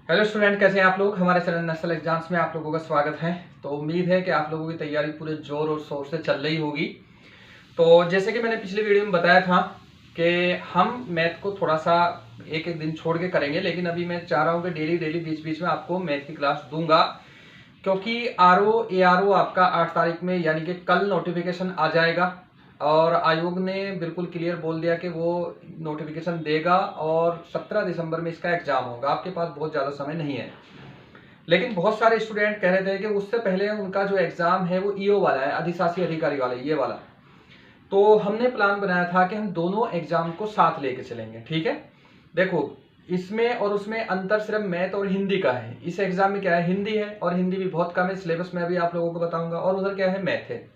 Hello student, कैसे हैं आप लोग। हमारे चैनल नेशनल एग्जाम्स में आप लोगों का स्वागत है। तो उम्मीद है कि आप लोगों की तैयारी पूरे जोर और शोर से चल रही होगी। तो जैसे कि मैंने पिछले वीडियो में बताया था कि हम मैथ को थोड़ा सा एक एक दिन छोड़ के करेंगे, लेकिन अभी मैं चाह रहा हूँ कि डेली डेली बीच बीच में आपको मैथ की क्लास दूंगा, क्योंकि ARO आपका 8 तारीख में यानी कि कल नोटिफिकेशन आ जाएगा और आयोग ने बिल्कुल क्लियर बोल दिया कि वो नोटिफिकेशन देगा और 17 दिसंबर में इसका एग्जाम होगा। आपके पास बहुत ज़्यादा समय नहीं है, लेकिन बहुत सारे स्टूडेंट कह रहे थे कि उससे पहले उनका जो एग्जाम है वो ईओ वाला है, अधिशासी अधिकारी वाला, ये वाला। तो हमने प्लान बनाया था कि हम दोनों एग्जाम को साथ लेके चलेंगे। ठीक है, देखो इसमें और उसमें अंतर सिर्फ मैथ और हिंदी का है। इस एग्जाम में क्या है, हिंदी है और हिंदी भी बहुत कम है, सिलेबस में अभी आप लोगों को बताऊंगा। और उधर क्या है, मैथ है।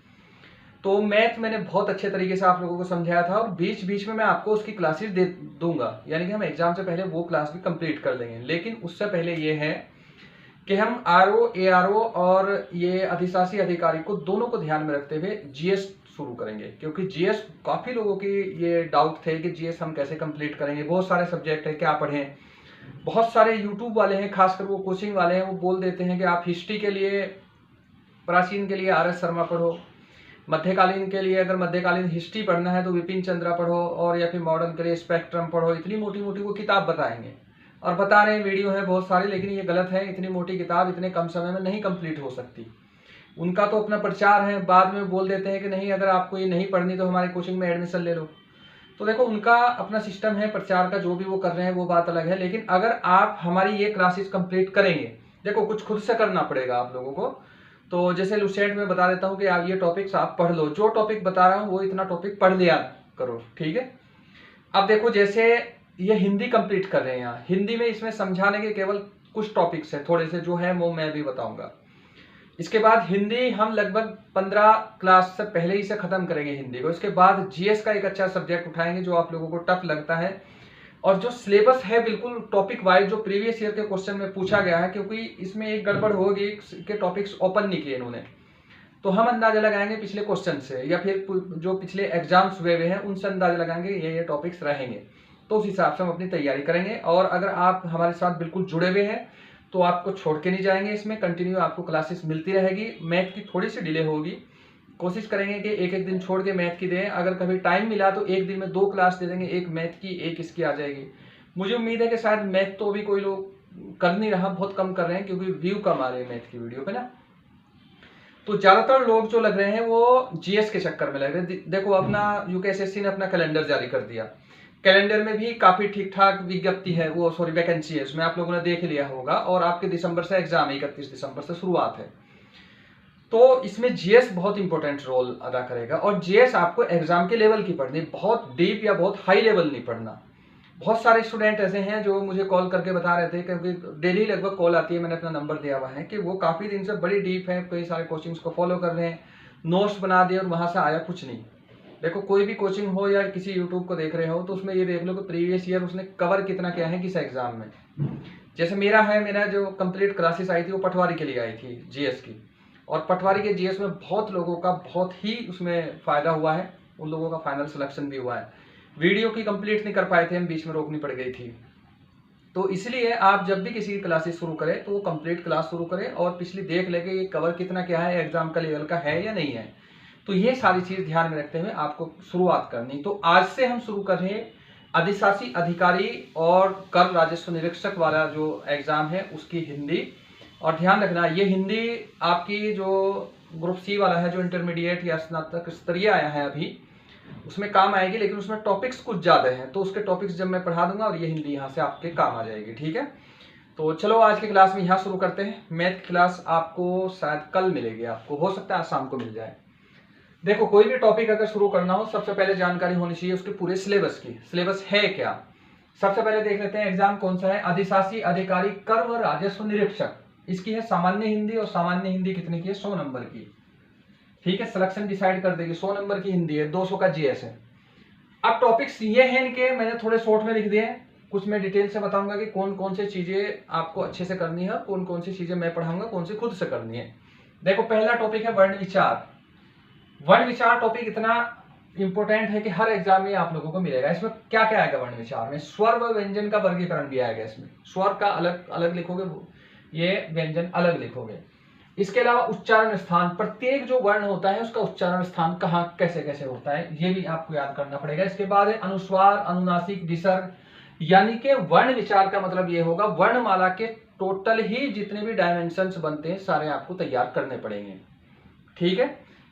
तो मैथ मैंने बहुत अच्छे तरीके से आप लोगों को समझाया था और बीच बीच में मैं आपको उसकी क्लासेस दे दूंगा, यानी कि हम एग्जाम से पहले वो क्लास भी कंप्लीट कर लेंगे। लेकिन उससे पहले ये है कि हम ARO और ये अधिशासी अधिकारी को दोनों को ध्यान में रखते हुए जीएस शुरू करेंगे, क्योंकि जीएस काफ़ी लोगों की ये डाउट थे कि जीएस हम कैसे कंप्लीट करेंगे, बहुत सारे सब्जेक्ट है, क्या पढ़ें। बहुत सारे यूट्यूब वाले हैं, खासकर वो कोचिंग वाले हैं, वो बोल देते हैं कि आप हिस्ट्री के लिए, प्राचीन के लिए RS शर्मा पढ़ो, मध्यकालीन के लिए अगर मध्यकालीन हिस्ट्री पढ़ना है तो विपिन चंद्रा पढ़ो, और या फिर मॉडर्न के लिए स्पेक्ट्रम पढ़ो। इतनी मोटी मोटी वो किताब बताएंगे और बता रहे हैं, वीडियो है बहुत सारी, लेकिन ये गलत है। इतनी मोटी किताब इतने कम समय में नहीं कंप्लीट हो सकती। उनका तो अपना प्रचार है, बाद में बोल देते हैं कि नहीं अगर आपको ये नहीं पढ़नी तो हमारे कोचिंग में एडमिशन ले लो। तो देखो उनका अपना सिस्टम है प्रचार का, जो भी वो कर रहे हैं वो बात अलग है। लेकिन अगर आप हमारी ये क्लासेस कंप्लीट करेंगे, देखो कुछ खुद से करना पड़ेगा आप लोगों को। तो जैसे लुसेंट में बता देता हूँ कि आप ये टॉपिक्स आप पढ़ लो, जो टॉपिक बता रहा हूँ वो इतना टॉपिक पढ़ लिया करो। ठीक है, अब देखो जैसे ये हिंदी कंप्लीट कर रहे हैं, यहाँ हिंदी में इसमें समझाने के केवल कुछ टॉपिक्स है, थोड़े से जो है वो मैं भी बताऊंगा। इसके बाद हिंदी हम लगभग 15 क्लास से पहले ही से खत्म करेंगे हिंदी को। इसके बाद जीएस का एक अच्छा सब्जेक्ट उठाएंगे जो आप लोगों को टफ लगता है, और जो सिलेबस है बिल्कुल टॉपिक वाइज, जो प्रीवियस ईयर के क्वेश्चन में पूछा गया है, क्योंकि इसमें एक गड़बड़ होगी कि टॉपिक्स ओपन नहीं किए इन्होंने। तो हम अंदाजा लगाएंगे पिछले क्वेश्चन से या फिर जो पिछले एग्जाम्स हुए हुए हैं उनसे अंदाजा लगाएंगे ये टॉपिक्स रहेंगे। तो उस हिसाब से हम अपनी तैयारी करेंगे। और अगर आप हमारे साथ बिल्कुल जुड़े हुए हैं तो आपको छोड़ के नहीं जाएंगे, इसमें कंटिन्यू आपको क्लासेस मिलती रहेगी। मैथ की थोड़ी सी डिले होगी, कोशिश करेंगे कि एक एक दिन छोड़ के मैथ की दें। अगर कभी टाइम मिला तो एक दिन में 2 क्लास दे देंगे, एक मैथ की एक इसकी आ जाएगी। मुझे उम्मीद है कि शायद मैथ तो अभी कोई लोग कर नहीं रहा, बहुत कम कर रहे हैं, क्योंकि व्यू कम आ रहे हैं मैथ की वीडियो पे ना। तो ज्यादातर लोग जो लग रहे हैं वो जीएस के चक्कर में लग रहे हैं। देखो अपना यूकेएसएससी ने अपना कैलेंडर जारी कर दिया, कैलेंडर में भी काफी ठीक ठाक विज्ञप्ति है, वो सॉरी वैकेंसी है, उसमें आप लोगों ने देख लिया होगा। और आपके दिसंबर से एग्जाम है, 31 दिसंबर से शुरुआत है। तो इसमें जीएस बहुत इंपॉर्टेंट रोल अदा करेगा। और जीएस आपको एग्जाम के लेवल की पढ़नी, बहुत डीप या बहुत हाई लेवल नहीं पढ़ना। बहुत सारे स्टूडेंट ऐसे हैं जो मुझे कॉल करके बता रहे थे, क्योंकि डेली लगभग कॉल आती है, मैंने अपना नंबर दिया हुआ है, कि वो काफ़ी दिन से बड़ी डीप है, कई सारे कोचिंग्स को फॉलो कर रहे हैं, नोट्स बना दिए और वहाँ से आया कुछ नहीं। देखो कोई भी कोचिंग हो या किसी यूट्यूब को देख रहे हो तो उसमें ये देख लो कि प्रीवियस ईयर उसने कवर कितना किया है किस एग्जाम में। जैसे मेरा जो कंप्लीट क्लासेस आई थी वो पटवारी के लिए आई थी, जीएस की। और पटवारी के जीएस में बहुत लोगों का बहुत ही उसमें फ़ायदा हुआ है, उन लोगों का फाइनल सिलेक्शन भी हुआ है। वीडियो की कंप्लीट नहीं कर पाए थे हम, बीच में रोकनी पड़ गई थी। तो इसलिए आप जब भी किसी की क्लासेस शुरू करें तो वो कंप्लीट क्लास शुरू करें और पिछली देख ले कि ये कवर कितना क्या है, एग्जाम का लेवल का है या नहीं है। तो ये सारी चीज़ ध्यान में रखते हुए आपको शुरुआत करनी। तो आज से हम शुरू कर रहे हैं अधिशासी अधिकारी और कर राजस्व निरीक्षक वाला जो एग्जाम है उसकी हिंदी। और ध्यान रखना ये हिंदी आपकी जो ग्रुप सी वाला है, जो इंटरमीडिएट या स्नातक स्तरीय आया है अभी, उसमें काम आएगी, लेकिन उसमें टॉपिक्स कुछ ज़्यादा हैं। तो उसके टॉपिक्स जब मैं पढ़ा दूंगा और ये हिंदी यहाँ से आपके काम आ जाएगी। ठीक है, तो चलो आज की क्लास में यहाँ शुरू करते हैं। मैथ की क्लास आपको शायद कल मिलेगी, आपको हो सकता है आज शाम को मिल जाए। देखो कोई भी टॉपिक अगर शुरू करना हो सबसे पहले जानकारी होनी चाहिए उसके पूरे सिलेबस की। सिलेबस है क्या, सबसे पहले देख लेते हैं एग्जाम कौन सा है। अधिशासी अधिकारी कर व राजस्व निरीक्षक, इसकी है सामान्य हिंदी, और सामान्य हिंदी कितने की है, 100 नंबर की। ठीक है, सिलेक्शन डिसाइड कर देगी, 100 नंबर की हिंदी है, 200 का जीएस है। अब टॉपिक्स ये हैं इनके, मैंने थोड़े शॉर्ट में लिख दिए हैं, कुछ मैं डिटेल से बताऊंगा कि कौन कौन से चीजें आपको अच्छे से करनी है, कौन कौन सी चीजें मैं पढ़ाऊंगा, कौन सी खुद से करनी है। देखो पहला टॉपिक है वर्ण विचार। वर्ण विचार टॉपिक इतना इंपॉर्टेंट है कि हर एग्जाम में आप लोगों को मिलेगा। इसमें क्या क्या आएगा वर्ण विचार में, स्वर व व्यंजन का वर्गीकरण भी आएगा। इसमें स्वर का अलग अलग लिखोगे, ये व्यंजन अलग लिखोगे। इसके अलावा उच्चारण स्थान, प्रत्येक जो वर्ण होता है उसका उच्चारण स्थान कहाँ कैसे कैसे होता है, ये भी आपको याद करना पड़ेगा। इसके बाद है अनुस्वार, अनुनासिक, विसर्ग, यानी कि वर्ण विचार का मतलब ये होगा वर्णमाला के टोटल ही जितने भी डायमेंशंस बनते हैं सारे आपको तैयार करने पड़ेंगे। ठीक है,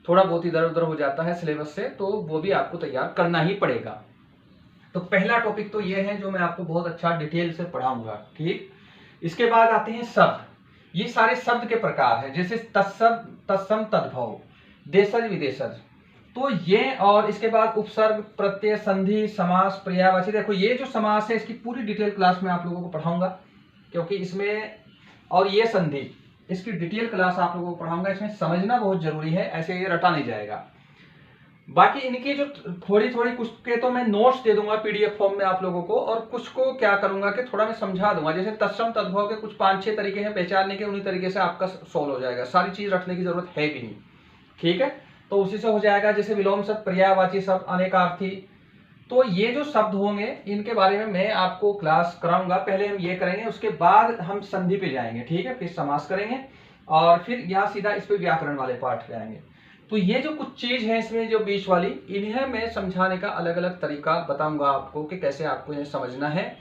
थोड़ा बहुत इधर उधर हो जाता है सिलेबस से, तो वो भी आपको तैयार करना ही पड़ेगा। तो पहला टॉपिक तो ये है जो मैं आपको बहुत अच्छा डिटेल से पढ़ाऊंगा। ठीक, इसके बाद आते हैं शब्द। ये सारे शब्द के प्रकार है, जैसे तत्शब्द, तत्सम, तद्भव, देशज, विदेशज। तो ये, और इसके बाद उपसर्ग, प्रत्यय, संधि, समास, पर्यायवाची। देखो ये जो समास है इसकी पूरी डिटेल क्लास में आप लोगों को पढ़ाऊंगा, क्योंकि इसमें, और ये संधि, इसकी डिटेल क्लास आप लोगों को पढ़ाऊंगा। इसमें समझना बहुत जरूरी है, ऐसे ये रटा नहीं जाएगा। बाकी इनकी जो थोड़ी थोड़ी कुछ के तो मैं नोट्स दे दूंगा पीडीएफ फॉर्म में आप लोगों को, और कुछ को क्या करूंगा कि थोड़ा मैं समझा दूंगा। जैसे तत्सम तद्भव के कुछ 5-6 तरीके हैं पहचानने के, उन्हीं तरीके से आपका सॉल्व हो जाएगा। सारी चीज रखने की जरूरत है भी नहीं। ठीक है, तो उसी से हो जाएगा। जैसे विलोम शब्द, पर्यायवाची शब्द, अनेकार्थी, तो ये जो शब्द होंगे इनके बारे में मैं आपको क्लास कराऊंगा। पहले हम ये करेंगे, उसके बाद हम संधि पे जाएंगे। ठीक है, फिर समास करेंगे, और फिर यहाँ सीधा इस पे व्याकरण वाले पार्ट पे आएंगे। तो ये जो कुछ चीज है इसमें जो बीच वाली, इन्हें मैं समझाने का अलग अलग तरीका बताऊंगा आपको कि कैसे आपको इन्हें समझना है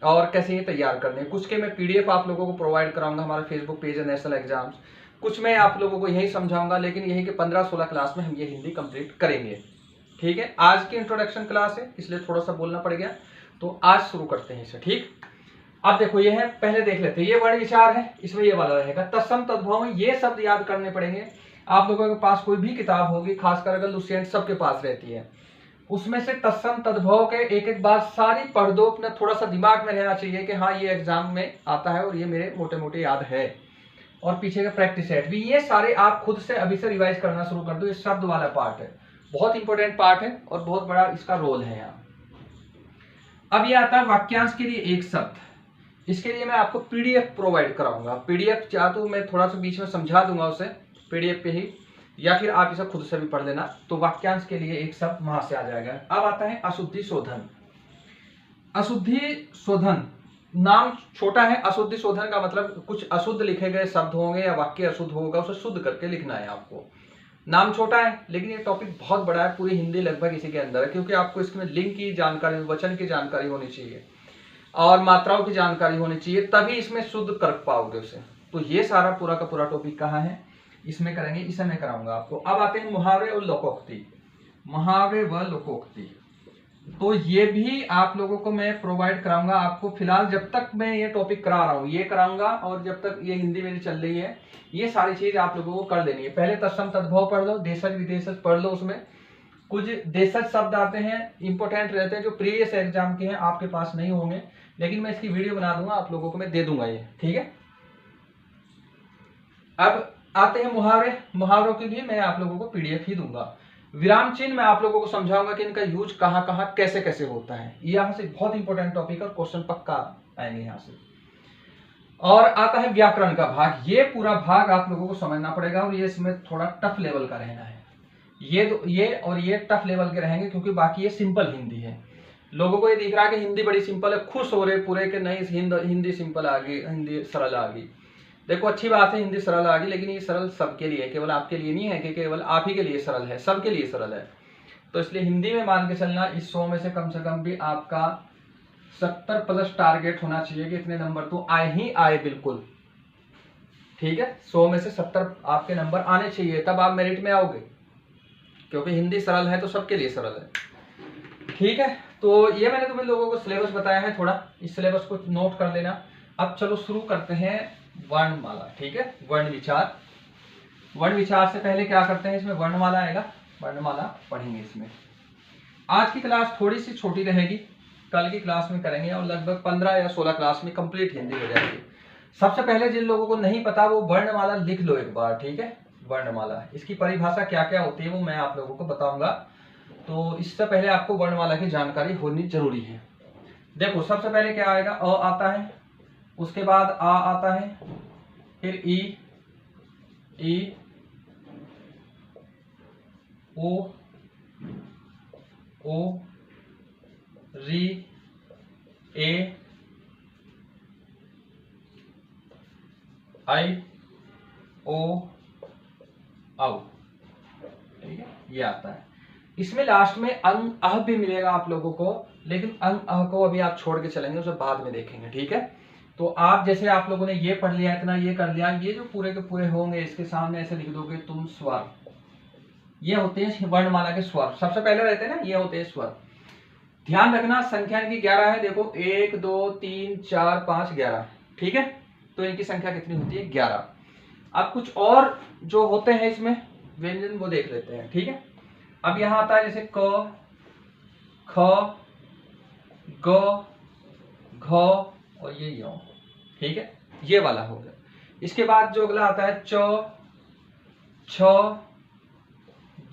और कैसे ये तैयार करने हैं। कुछ के मैं पीडीएफ आप लोगों को प्रोवाइड कराऊंगा, हमारा फेसबुक पेज है नेशनल एग्जाम्स। कुछ मैं आप लोगों को यही समझाऊंगा, लेकिन यही कि 15-16 क्लास में हम ये हिंदी कंप्लीट करेंगे। ठीक है, आज की इंट्रोडक्शन क्लास है इसलिए थोड़ा सा बोलना पड़ गया, तो आज शुरू करते हैं इसे। ठीक, अब देखो ये है, पहले देख लेते हैं। ये वर्ण विचार है, इसमें ये वाला रहेगा। तत्सम तद्भव में ये शब्द याद करने पड़ेंगे। आप लोगों के पास कोई भी किताब होगी, खासकर अगर लुसेंट सबके पास रहती है, उसमें से तत्सम तद्भव के एक एक बार सारी पढ़ दो। अपना थोड़ा सा दिमाग में रहना चाहिए कि हाँ ये एग्जाम में आता है और ये मेरे मोटे मोटे याद है, और पीछे का प्रैक्टिस सेट भी, ये सारे आप खुद से अभी से रिवाइज करना शुरू कर दो। ये शब्द वाला पार्ट है, बहुत इंपॉर्टेंट पार्ट है और बहुत बड़ा इसका रोल है यहाँ। अब ये आता है वाक्यांश के लिए एक शब्द। इसके लिए मैं आपको पीडीएफ प्रोवाइड कराऊंगा। पीडीएफ चाहे तो मैं थोड़ा सा बीच में समझा दूंगा उसे पीडीएफ पे ही, या फिर आप इसे खुद से भी पढ़ लेना। तो वाक्यांश के लिए एक शब्द वहां से आ जाएगा। अब आता है अशुद्धि शोधन। अशुद्धि शोधन, नाम छोटा है। अशुद्धि शोधन का मतलब कुछ अशुद्ध लिखे गए शब्द होंगे या वाक्य अशुद्ध होगा, उसे शुद्ध करके लिखना है आपको। नाम छोटा है लेकिन ये टॉपिक बहुत बड़ा है, पूरी हिंदी लगभग इसी के अंदर है, क्योंकि आपको इसमें लिंग की जानकारी, वचन की जानकारी होनी चाहिए और मात्राओं की जानकारी होनी चाहिए, तभी इसमें शुद्ध कर पाओगे उसे। तो ये सारा पूरा का पूरा टॉपिक कहाँ है, इसमें करेंगे, इसे मैं कराऊंगा आपको। अब आते हैं मुहावरे और लोकोक्ति। मुहावरे व लोकोक्ति, तो ये भी आप लोगों को मैं प्रोवाइड कराऊंगा आपको। फिलहाल जब तक मैं ये टॉपिक करा रहा हूँ ये कराऊंगा, और जब तक ये हिंदी मेरी चल रही है ये सारी चीज आप लोगों को कर देनी है। पहले तत्सम तद्भव पढ़ लो, देशज विदेशज पढ़ लो। उसमें कुछ देशज शब्द आते हैं, इंपॉर्टेंट रहते हैं, जो प्रीवियस एग्जाम के हैं, आपके पास नहीं होंगे, लेकिन मैं इसकी वीडियो बना दूंगा, आप लोगों को मैं दे दूंगा ये। ठीक है, अब आते हैं मुहावरे। मुहावरों की भी मैं आप लोगों को पीडीएफ ही दूंगा। विराम चिन्ह मैं आप लोगों को समझाऊंगा कि इनका यूज कहाँ कहाँ कैसे कैसे होता है। यहाँ से बहुत इंपॉर्टेंट टॉपिक है, क्वेश्चन पक्का आएंगे यहाँ से। और आता है व्याकरण का भाग। ये पूरा भाग आप लोगों को समझना पड़ेगा, और ये इसमें थोड़ा टफ लेवल का रहना है। ये टफ लेवल के रहेंगे, क्योंकि बाकी ये सिंपल हिंदी है। लोगों को ये दिख रहा है कि हिंदी बड़ी सिंपल है, खुश हो रहे पूरे कि नहीं हिंदी सिंपल आ गई, हिंदी सरल आ गई। देखो अच्छी बात है, हिंदी सरल आ गई, लेकिन ये सरल सबके लिए, केवल आपके लिए नहीं है कि केवल आप ही के लिए सरल है, सबके लिए सरल है। तो इसलिए हिंदी में मान के चलना, इस 100 में से कम भी आपका 70 प्लस टारगेट होना चाहिए कि इतने नंबर तो आए ही आए, बिल्कुल। ठीक है, 100 में से 70 आपके नंबर आने चाहिए, तब आप मेरिट में आओगे, क्योंकि हिंदी सरल है तो सबके लिए सरल है। ठीक है, तो ये मैंने तुम्हें लोगों को सिलेबस बताया है, थोड़ा इस सिलेबस को नोट कर लेना। अब चलो शुरू करते हैं वर्णमाला। ठीक है, वर्ण विचार। वर्ण विचार से पहले क्या करते हैं, इसमें वर्णमाला आएगा, वर्णमाला पढ़ेंगे इसमें। आज की क्लास थोड़ी सी छोटी रहेगी, कल की क्लास में करेंगे, और लगभग 15 या 16 क्लास में कंप्लीट हिंदी हो जाएगी। सबसे पहले जिन लोगों को नहीं पता वो वर्णमाला लिख लो एक बार। ठीक है, वर्णमाला, इसकी परिभाषा क्या क्या होती है वो मैं आप लोगों को बताऊंगा। तो इससे पहले आपको वर्णमाला की जानकारी होनी जरूरी है। देखो सबसे पहले क्या आएगा, अ आता है, उसके बाद आ आता है, फिर ई, ओ, ओ, री, ए, आई, ओ, औ। ठीक है, ये आता है। इसमें लास्ट में अंग अह भी मिलेगा आप लोगों को, लेकिन अंग अह को अभी आप छोड़ के चलेंगे, उसे बाद में देखेंगे। ठीक है, तो आप जैसे आप लोगों ने ये पढ़ लिया, इतना ये कर लिया, ये जो पूरे के पूरे होंगे इसके सामने ऐसे लिख दोगे तुम स्वर। ये होते हैं वर्णमाला के स्वर, सबसे पहले रहते हैं ना, ये होते हैं स्वर। ध्यान रखना संख्या इनकी 11 है। देखो 1 2 3 4 5 11। ठीक है, तो इनकी संख्या कितनी होती है? 11। अब कुछ और जो होते हैं इसमें व्यंजन वो देख लेते हैं। ठीक है, अब यहां आता है जैसे क, ख, ग, घ और ये यो। ठीक है, ये वाला हो गया। इसके बाद जो अगला आता है च, छ,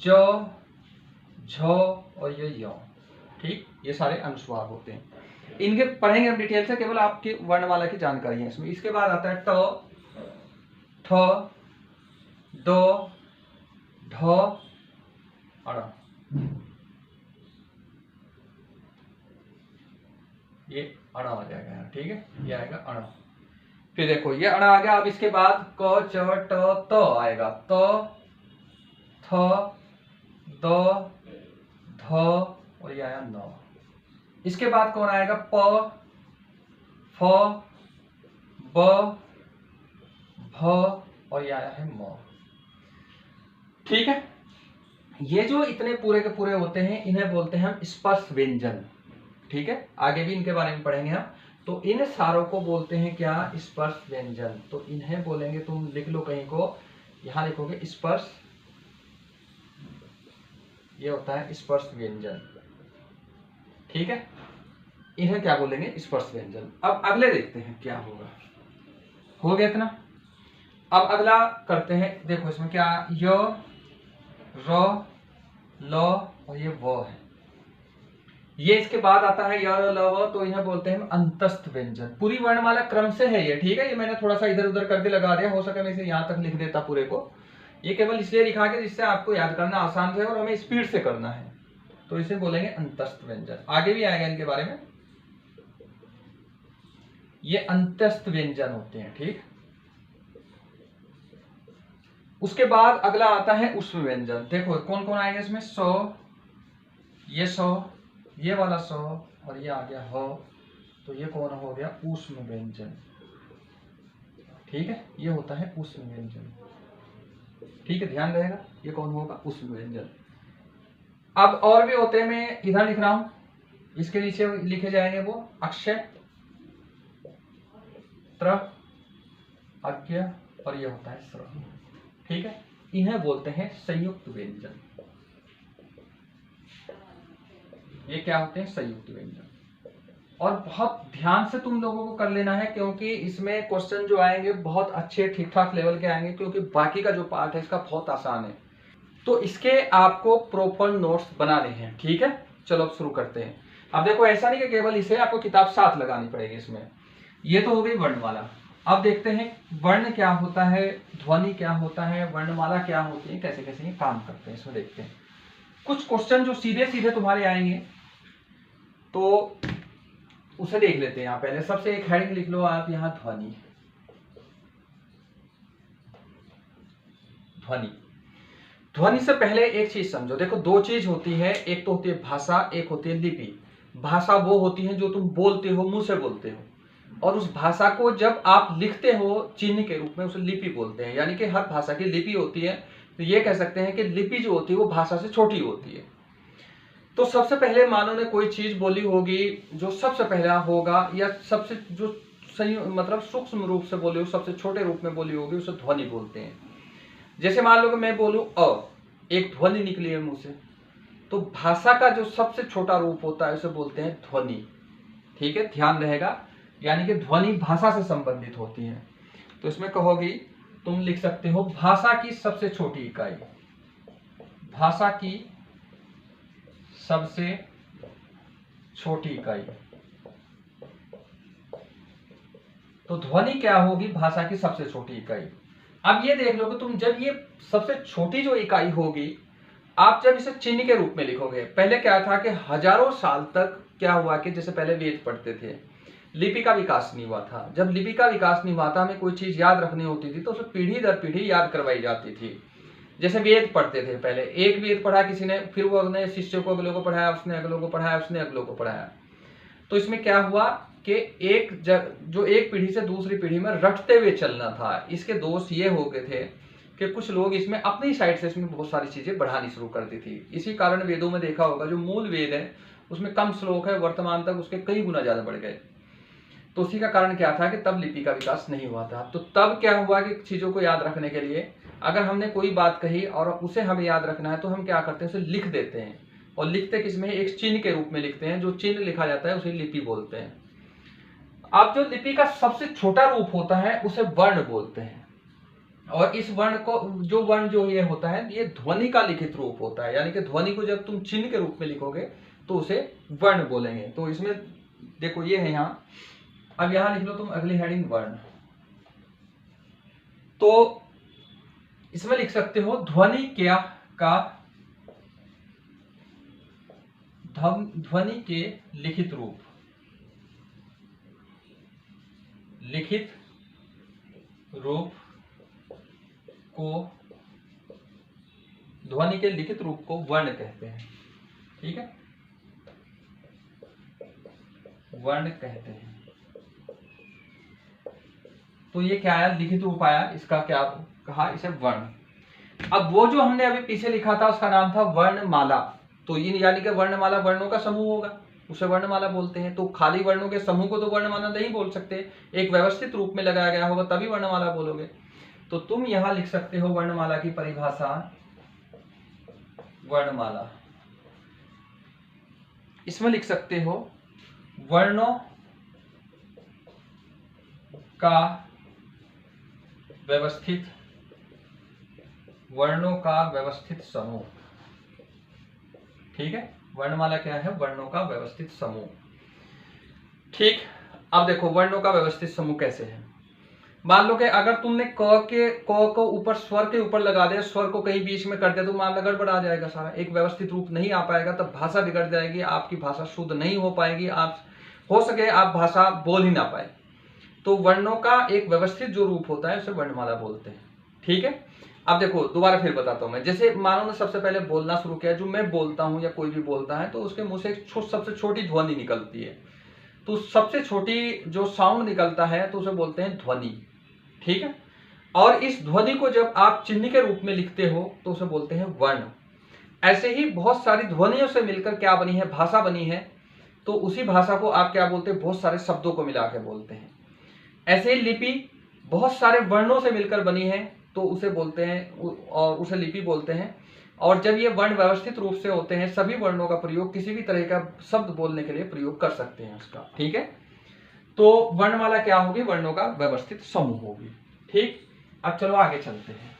ज, झ और ये यो। ठीक, ये सारे अनुस्वार होते हैं। इनके पढ़ेंगे हम डिटेल से, केवल आपकी वर्णमाला की जानकारी है इसमें। इसके बाद आता है ट, ठ, ड, ढ, अड़। ये अण आ जाएगा। ठीक है, ये आएगा अण। फिर देखो ये अण आ गया। अब इसके बाद क, च, ट, त आएगा। त, थ, द, ध और ये आया न। इसके बाद कौन आएगा? प, फ, ब, भ और ये आया है म। ठीक है, ये जो इतने पूरे के पूरे होते हैं इन्हें बोलते हैं हम स्पर्श व्यंजन। ठीक है, आगे भी इनके बारे में पढ़ेंगे हम। तो इन सारों को बोलते हैं क्या? स्पर्श व्यंजन। तो इन्हें बोलेंगे, तुम लिख लो कहीं को, यहां लिखोगे स्पर्श, ये होता है स्पर्श व्यंजन। ठीक है, इन्हें क्या बोलेंगे? स्पर्श व्यंजन। अब अगले देखते हैं क्या होगा। हो गया इतना। अब अगला करते हैं। देखो इसमें क्या, य, र, ल और ये व है। ये इसके बाद आता है य, र, ल, व। तो इन्हें बोलते हैं अंतस्थ व्यंजन। पूरी वर्णमाला क्रम से है ये। ठीक है, ये मैंने थोड़ा सा इधर उधर करके लगा दिया, हो सके मैं इसे यहां तक लिख देता पूरे को। ये केवल इसलिए लिखा के जिससे आपको याद करना आसान है और हमें स्पीड से करना है। तो इसे बोलेंगे अंतस्थ व्यंजन। आगे भी आएगा इनके बारे में। ये अंतस्थ व्यंजन होते हैं। ठीक, उसके बाद अगला आता है उष्म व्यंजन। देखो कौन कौन आएंगे इसमें? सौ, ये सौ, ये वाला सौ और ये आ गया ह। तो ये कौन हो गया? उष्म व्यंजन। ठीक है, ये होता है उष्म व्यंजन। ठीक है, ध्यान रहेगा, ये कौन होगा? उष्म व्यंजन। अब और भी होते हैं, मैं इधर लिख रहा हूं, इसके नीचे लिखे जाएंगे वो अक्षय, त्र, अज्ञ और ये होता है स्र। ठीक है, इन्हें बोलते हैं संयुक्त व्यंजन। ये क्या होते हैं? संयुक्त व्यंजन। और बहुत ध्यान से तुम लोगों को कर लेना है, क्योंकि इसमें क्वेश्चन जो आएंगे बहुत अच्छे ठीक ठाक लेवल के आएंगे, क्योंकि बाकी का जो पार्ट है इसका बहुत आसान है। तो इसके आपको प्रॉपर नोट्स बनाने हैं। ठीक है, चलो अब शुरू करते हैं। अब देखो ऐसा नहीं कि केवल इसे आपको किताब साथ लगानी पड़ेगी इसमें। ये तो हो गई वर्णमाला। अब देखते हैं वर्ण क्या होता है, ध्वनि क्या होता है, वर्णमाला क्या होती है, कैसे कैसे ये काम करते हैं, इसमें देखते हैं। कुछ क्वेश्चन जो सीधे सीधे तुम्हारे आएंगे तो उसे देख लेते हैं। यहाँ पहले सबसे एक हेडिंग लिख लो आप यहाँ, ध्वनि। ध्वनि, ध्वनि से पहले एक चीज समझो। देखो दो चीज होती है, एक तो होती है भाषा, एक होती है लिपि। भाषा वो होती है जो तुम बोलते हो, मुंह से बोलते हो, और उस भाषा को जब आप लिखते हो चिन्ह के रूप में, उसे लिपि बोलते हैं। यानी कि हर भाषा की लिपि होती है। तो ये कह सकते हैं कि लिपि जो होती है वो भाषा से छोटी होती है। तो सबसे पहले मानव ने कोई चीज बोली होगी, जो सबसे पहला होगा या सबसे जो मतलब सूक्ष्म रूप से बोली हो, सबसे छोटे रूप में बोली होगी, उसे ध्वनि बोलते हैं। जैसे मान लो कि मैं बोलूं अ, एक ध्वनि निकली है मुंह से, तो भाषा का जो सबसे छोटा रूप होता है उसे बोलते हैं ध्वनि। ठीक है, ध्यान रहेगा, यानी कि ध्वनि भाषा से संबंधित होती है। तो इसमें कहोगी, तुम लिख सकते हो भाषा की सबसे छोटी इकाई, भाषा की सबसे छोटी इकाई। तो ध्वनि क्या होगी? भाषा की सबसे छोटी इकाई। अब ये देख लो कि तुम जब ये सबसे छोटी जो इकाई होगी आप जब इसे चिन्ह के रूप में लिखोगे, पहले क्या था कि हजारों साल तक क्या हुआ कि जैसे पहले वेद पढ़ते थे, लिपि का विकास नहीं हुआ था। जब लिपि का विकास नहीं हुआ था, हमें कोई चीज याद रखनी होती थी तो उसे पीढ़ी दर पीढ़ी याद करवाई जाती थी। जैसे वेद पढ़ते थे, पहले एक वेद पढ़ा किसी ने, फिर वो अपने शिष्यों को अगलों को पढ़ाया, उसने अगलों को पढ़ाया, उसने अगलों को पढ़ाया। तो इसमें क्या हुआ कि जो एक पीढ़ी से दूसरी पीढ़ी में रटते हुए चलना था। इसके दोष ये हो गए थे कि कुछ लोग इसमें अपनी साइड से इसमें बहुत सारी चीजें बढ़ानी शुरू कर दी थी। इसी कारण वेदों में देखा होगा जो मूल वेद है उसमें कम श्लोक है, वर्तमान तक उसके कई गुना ज्यादा बढ़ गए। तो उसी का कारण क्या था कि तब लिपि का विकास नहीं हुआ था। तो तब क्या हुआ कि चीजों को याद रखने के लिए अगर हमने कोई बात कही और उसे हमें याद रखना है तो हम क्या करते हैं, उसे लिख देते हैं। और लिखते किसमें, एक चिन्ह के रूप में लिखते हैं। जो चिन्ह लिखा जाता है उसे लिपि बोलते हैं। अब जो लिपि का सबसे छोटा रूप होता है उसे वर्ण बोलते हैं। और इस वर्ण को जो ये होता है, ये ध्वनि का लिखित रूप होता है। यानी कि ध्वनि को जब तुम चिन्ह के रूप में लिखोगे तो उसे वर्ण बोलेंगे। तो इसमें देखो ये है यहां, अब यहां लिख लो तुम अगली हेडिंग वर्ण। तो इसमें लिख सकते हो ध्वनि क्या का ध्वनि के लिखित रूप, लिखित रूप को, ध्वनि के लिखित रूप को वर्ण कहते हैं। ठीक है, वर्ण कहते हैं। तो ये क्या आया, लिखित रूप आया, इसका क्या कहा, इसे वर्ण। अब वो जो हमने अभी पीछे लिखा था उसका नाम था वर्णमाला। तो ये यानी कि वर्णमाला वर्णों का समूह होगा, उसे वर्णमाला बोलते हैं। तो खाली वर्णों के समूह को तो वर्णमाला नहीं बोल सकते, एक व्यवस्थित रूप में लगाया गया होगा तभी वर्णमाला बोलोगे। तो तुम यहां लिख सकते हो वर्णमाला की परिभाषा, वर्णमाला। इसमें लिख सकते हो वर्णों का व्यवस्थित, वर्णों का व्यवस्थित समूह। ठीक है, वर्णमाला क्या है, वर्णों का व्यवस्थित समूह। ठीक, अब देखो वर्णों का व्यवस्थित समूह कैसे है। मान लो कि अगर तुमने क को ऊपर स्वर के ऊपर लगा दिया, स्वर को कहीं बीच में कर दिया तो मान लो गड़बड़ आ जाएगा सारा, एक व्यवस्थित रूप नहीं आ पाएगा, तब भाषा बिगड़ जाएगी, आपकी भाषा शुद्ध नहीं हो पाएगी, आप हो सके आप भाषा बोल ही ना पाए। तो वर्णों का एक व्यवस्थित जो रूप होता है उसे वर्णमाला बोलते हैं। ठीक है, अब देखो दोबारा फिर बताता हूं मैं। जैसे मानो ने सबसे पहले बोलना शुरू किया, जो मैं बोलता हूं या कोई भी बोलता है तो उसके मुंह से एक सबसे छोटी ध्वनि निकलती है। तो सबसे छोटी जो साउंड निकलता है तो उसे बोलते हैं ध्वनि। ठीक है, और इस ध्वनि को जब आप चिन्ह के रूप में लिखते हो तो उसे बोलते हैं वर्ण। ऐसे ही बहुत सारी ध्वनियों से मिलकर क्या बनी है, भाषा बनी है। तो उसी भाषा को आप क्या बोलते हैं, बहुत सारे शब्दों को मिला के बोलते हैं। ऐसे ही लिपि बहुत सारे वर्णों से मिलकर बनी है तो उसे बोलते हैं और उसे लिपि बोलते हैं। और जब ये वर्ण व्यवस्थित रूप से होते हैं, सभी वर्णों का प्रयोग किसी भी तरह का शब्द बोलने के लिए प्रयोग कर सकते हैं उसका। ठीक है, तो वर्णमाला क्या होगी, वर्णों का व्यवस्थित समूह होगी। ठीक, अब चलो आगे चलते हैं।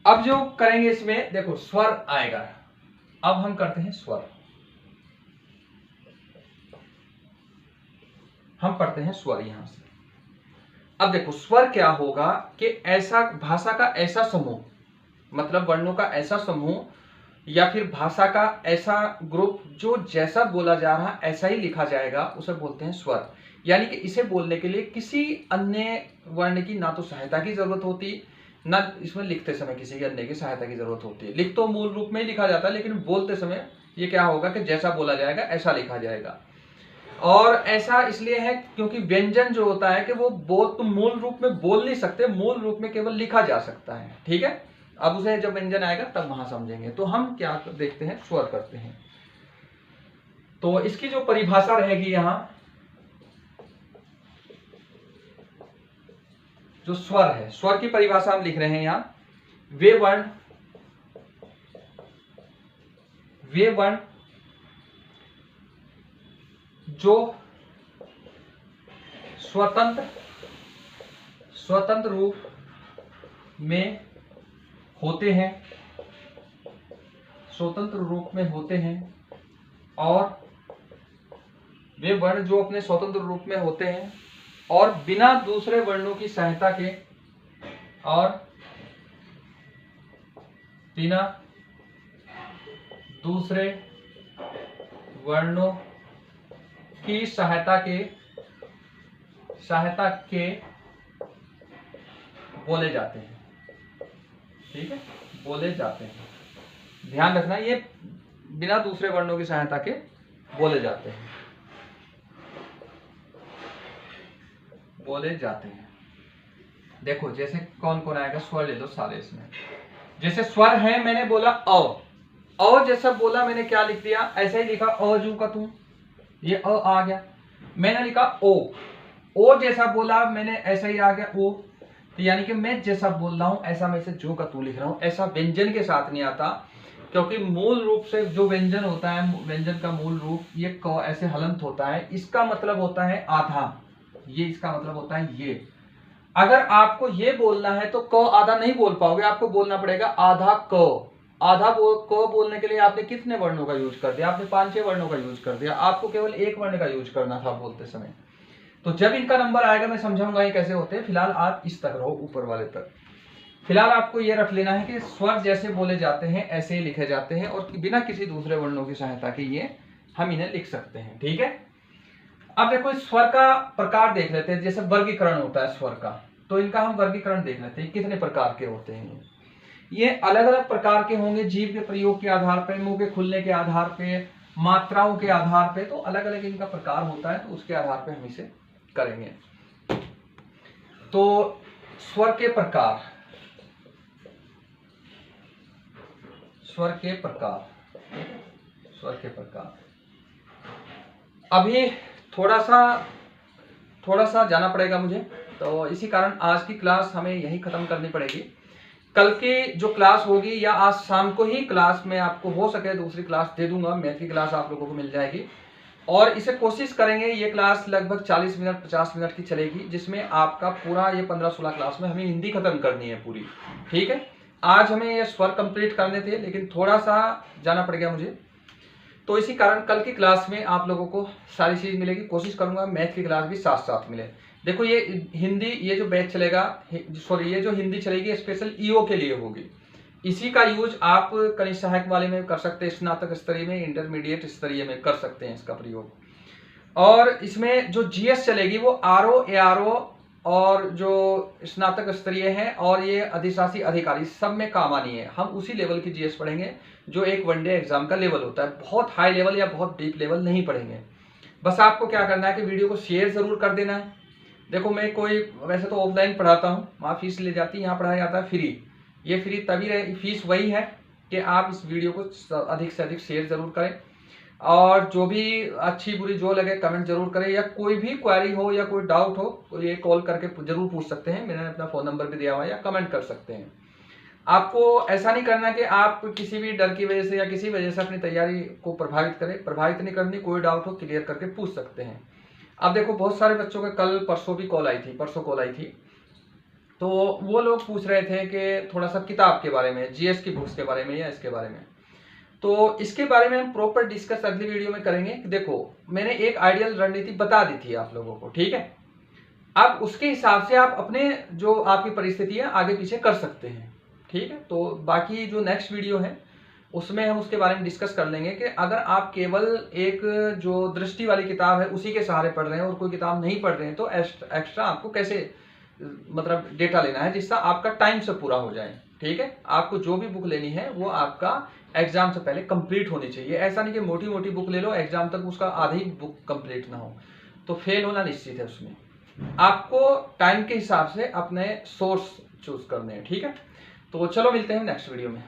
अब जो करेंगे इसमें देखो स्वर आएगा। अब हम करते हैं स्वर, हम पढ़ते हैं स्वर यहां से। अब देखो स्वर क्या होगा कि ऐसा भाषा का ऐसा समूह, मतलब वर्णों का ऐसा समूह या फिर भाषा का ऐसा ग्रुप जो जैसा बोला जा रहा ऐसा ही लिखा जाएगा, उसे बोलते हैं स्वर। यानी कि इसे बोलने के लिए किसी अन्य वर्ण की ना तो सहायता की जरूरत होती, ना इसमें लिखते समय किसी अन्य की सहायता की जरूरत होती है। लिख तो मूल रूप में ही लिखा जाता है, लेकिन बोलते समय ये क्या होगा कि जैसा बोला जाएगा ऐसा लिखा जाएगा। और ऐसा इसलिए है क्योंकि व्यंजन जो होता है कि वो तुम मूल रूप में बोल नहीं सकते, मूल रूप में केवल लिखा जा सकता है। ठीक है, अब उसे जब व्यंजन आएगा तब वहां समझेंगे। तो हम क्या देखते हैं, स्वर करते हैं। तो इसकी जो परिभाषा रहेगी यहां, जो स्वर है, स्वर की परिभाषा हम लिख रहे हैं यहां, वे वर्ण जो स्वतंत्र रूप में होते हैं, स्वतंत्र रूप में होते हैं, और वे वर्ण जो अपने स्वतंत्र रूप में होते हैं और बिना दूसरे वर्णों की सहायता के, और बिना दूसरे वर्णों की सहायता के बोले जाते हैं। ठीक है, बोले जाते हैं, ध्यान रखना, ये बिना दूसरे वर्णों की सहायता के बोले जाते हैं, बोले जाते हैं। देखो जैसे कौन कौन आएगा, स्वर ले लो सारे इसमें। जैसे स्वर है, मैंने बोला अ जैसा बोला, मैंने क्या लिख दिया, ऐसा ही लिखा अजू का तुम, ये अ आ गया। मैंने लिखा ओ जैसा बोला मैंने, ऐसा ही आ गया ओ। तो यानी कि मैं जैसा बोल रहा हूं ऐसा मैं इसे जो का तू लिख रहा हूं। ऐसा व्यंजन के साथ नहीं आता, क्योंकि मूल रूप से जो व्यंजन होता है, व्यंजन का मूल रूप ये क ऐसे हलंत होता है, इसका मतलब होता है आधा, ये इसका मतलब होता है ये। अगर आपको ये बोलना है तो क आधा नहीं बोल पाओगे, आपको बोलना पड़ेगा आधा क। क बोलने के लिए आपने कितने वर्णों का यूज कर दिया, आपने 5-6 वर्णों का यूज कर दिया, आपको केवल एक वर्ण का यूज करना था बोलते समय। तो जब इनका नंबर आएगा मैं समझाऊंगा ये कैसे होते हैं। फिलहाल आप इस तक रहो, ऊपर वाले तक। फिलहाल आपको ये रख लेना है कि स्वर जैसे बोले जाते हैं ऐसे ही लिखे जाते हैं, और बिना किसी दूसरे वर्णों की सहायता के ये हम इन्हें लिख सकते हैं। ठीक है, अब देखो स्वर का प्रकार देख लेते हैं। जैसे वर्गीकरण होता है स्वर का, तो इनका हम वर्गीकरण देख लेते हैं कितने प्रकार के होते हैं। ये अलग अलग प्रकार के होंगे, जीभ के प्रयोग के आधार पर, मुंह के खुलने के आधार पे, मात्राओं के आधार पे, तो अलग अलग इनका प्रकार होता है, तो उसके आधार पे हम इसे करेंगे। तो स्वर के प्रकार, स्वर के प्रकार, स्वर के प्रकार। अभी थोड़ा सा जाना पड़ेगा मुझे, तो इसी कारण आज की क्लास हमें यही खत्म करनी पड़ेगी। कल की जो क्लास होगी, या आज शाम को ही क्लास में आपको हो सके दूसरी क्लास दे दूंगा, मैथ की क्लास आप लोगों को मिल जाएगी। और इसे कोशिश करेंगे, ये क्लास लगभग 40 मिनट 50 मिनट की चलेगी, जिसमें आपका पूरा ये 15-16 क्लास में हमें हिंदी खत्म करनी है पूरी। ठीक है, आज हमें ये स्वर कंप्लीट करने थे, लेकिन थोड़ा सा जाना पड़ गया मुझे, तो इसी कारण कल की क्लास में आप लोगों को सारी चीज मिलेगी। कोशिश करूंगा मैथ की क्लास भी साथ साथ मिले। देखो ये हिंदी, ये जो बैच चलेगा, सॉरी ये जो हिंदी चलेगी स्पेशल ईओ के लिए होगी। इसी का यूज आप कनिष्ठ सहायक वाले में कर सकते हैं, स्नातक स्तरीय में, इंटरमीडिएट स्तरीय में कर सकते हैं इसका प्रयोग। और इसमें जो जीएस चलेगी वो आरओ, एआरओ और जो स्नातक स्तरीय है और ये अधिशासी अधिकारी सब में काम आनी है। हम उसी लेवल की जीएस पढ़ेंगे जो एक वनडे एग्जाम का लेवल होता है, बहुत हाई लेवल या बहुत डीप लेवल नहीं पढ़ेंगे। बस आपको क्या करना है कि वीडियो को शेयर जरूर कर देना है। देखो मैं कोई वैसे तो ऑफलाइन पढ़ाता हूँ, वहाँ फीस ले जाती है, यहाँ पढ़ाया जाता है फ्री। ये फ्री तभी रहे, फीस वही है कि आप इस वीडियो को अधिक से अधिक शेयर जरूर करें, और जो भी अच्छी बुरी जो लगे कमेंट जरूर करें, या कोई भी क्वेरी हो या कोई डाउट हो तो ये कॉल करके जरूर पूछ सकते हैं, मैंने अपना फ़ोन नंबर भी दिया हुआ है, या कमेंट कर सकते हैं। आपको ऐसा नहीं करना कि आप किसी भी डर की वजह से या किसी वजह से अपनी तैयारी को प्रभावित करें, प्रभावित नहीं करनी। कोई डाउट हो क्लियर करके पूछ सकते हैं। अब देखो बहुत सारे बच्चों के कल परसों कॉल आई थी, तो वो लोग पूछ रहे थे कि थोड़ा सा किताब के बारे में, जीएस की बुक्स के बारे में या इसके बारे में। तो इसके बारे में हम प्रॉपर डिस्कस अगली वीडियो में करेंगे। देखो मैंने एक आइडियल रणनीति बता दी थी आप लोगों को, ठीक है। अब उसके हिसाब से आप अपने जो आपकी परिस्थिति है आगे पीछे कर सकते हैं, ठीक है। तो बाकी जो नेक्स्ट वीडियो है उसमें हम उसके बारे में डिस्कस कर लेंगे कि अगर आप केवल एक जो दृष्टि वाली किताब है उसी के सहारे पढ़ रहे हैं और कोई किताब नहीं पढ़ रहे हैं, तो एक्स्ट्रा आपको कैसे मतलब डेटा लेना है जिससे आपका टाइम से पूरा हो जाए, ठीक है। आपको जो भी बुक लेनी है वो आपका एग्जाम से पहले कंप्लीट होनी चाहिए। ऐसा नहीं कि मोटी मोटी बुक ले लो, एग्जाम तक उसका आधी बुक कंप्लीट ना हो तो फेल होना निश्चित है। उसमें आपको टाइम के हिसाब से अपने सोर्स चूज करने हैं, ठीक है। तो चलो मिलते हैं नेक्स्ट वीडियो में।